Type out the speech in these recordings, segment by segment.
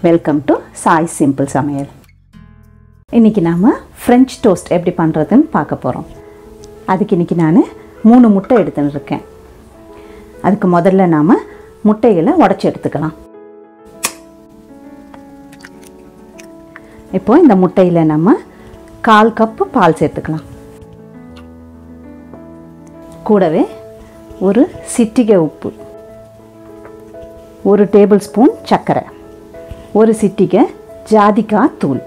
Welcome to Sai simple சமையல். இன்றைக்கி நாம் ஃப்ரெஞ்ச் டோஸ்ட் எப்படி பண்ணுறதுன்னு பார்க்க போகிறோம். அதுக்கு இன்றைக்கி நான் 3 முட்டை எடுத்துன்னு இருக்கேன். அதுக்கு முதல்ல நாம் முட்டைகளை உடைச்சி எடுத்துக்கலாம். இப்போது இந்த முட்டையில் நம்ம 1/4 கப்பு பால் சேர்த்துக்கலாம். கூடவே ஒரு சிட்டிகை உப்பு, 1 டேபிள் ஸ்பூன் சர்க்கரை, 1 சிட்டிகை ஜாதிக்காய் தூள்.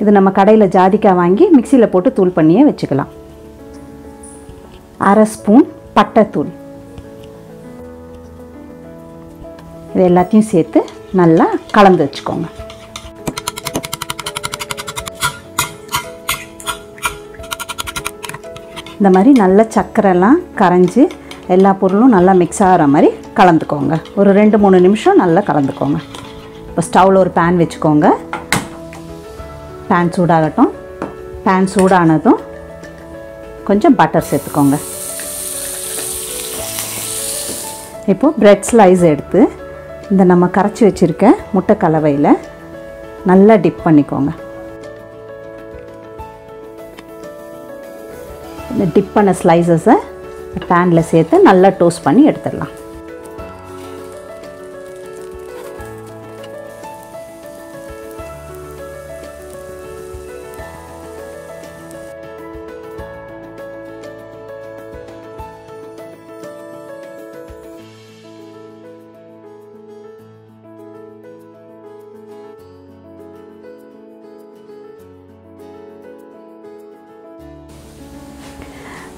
இது நம்ம கடையில் ஜாதிக்காய் வாங்கி மிக்சியில் போட்டு தூள் பண்ணியே வச்சுக்கலாம். 1/2 ஸ்பூன் பட்டைத்தூள். இது எல்லாத்தையும் சேர்த்து நல்லா கலந்து வச்சுக்கோங்க. இந்த மாதிரி நல்லா சர்க்கரைலாம் கரைஞ்சி எல்லா பொருளும் நல்லா மிக்ஸ் ஆகிற மாதிரி கலந்துக்கோங்க. ஒரு 2-3 நிமிஷம் நல்லா கலந்துக்கோங்க. இப்போ ஸ்டவ்வில் ஒரு பேன் வச்சுக்கோங்க. பேன் சூடாகட்டும். பேன் சூடானதும் கொஞ்சம் பட்டர் சேர்த்துக்கோங்க. இப்போது பிரெட் ஸ்லைஸ் எடுத்து இந்த நம்ம கரைச்சி வச்சுருக்க முட்டை கலவையில் நல்லா டிப் பண்ணிக்கோங்க. இந்த டிப் பண்ண ஸ்லைசஸை பேனில் சேர்த்து நல்லா டோஸ்ட் பண்ணி எடுத்துடலாம்.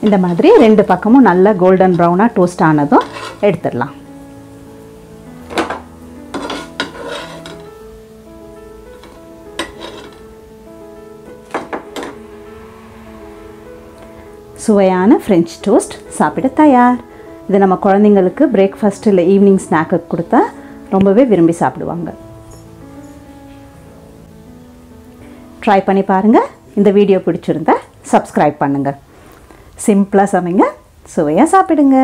இந்த மாதிரி 2 பக்கமும் நல்லா கோல்டன் ப்ரௌனாக டோஸ்ட் ஆனதும் எடுத்துடலாம். சுவையான ஃப்ரெஞ்ச் டோஸ்ட் சாப்பிட தயார். இது நம்ம குழந்தைங்களுக்கு பிரேக்ஃபாஸ்ட் இல்லை ஈவினிங் ஸ்நாக்கு கொடுத்தா ரொம்பவே விரும்பி சாப்பிடுவாங்க. ட்ரை பண்ணி பாருங்கள். இந்த வீடியோ பிடிச்சிருந்தா சப்ஸ்கிரைப் பண்ணுங்கள். சிம்பிளாக சமைங்க, சுவையாக சாப்பிடுங்க.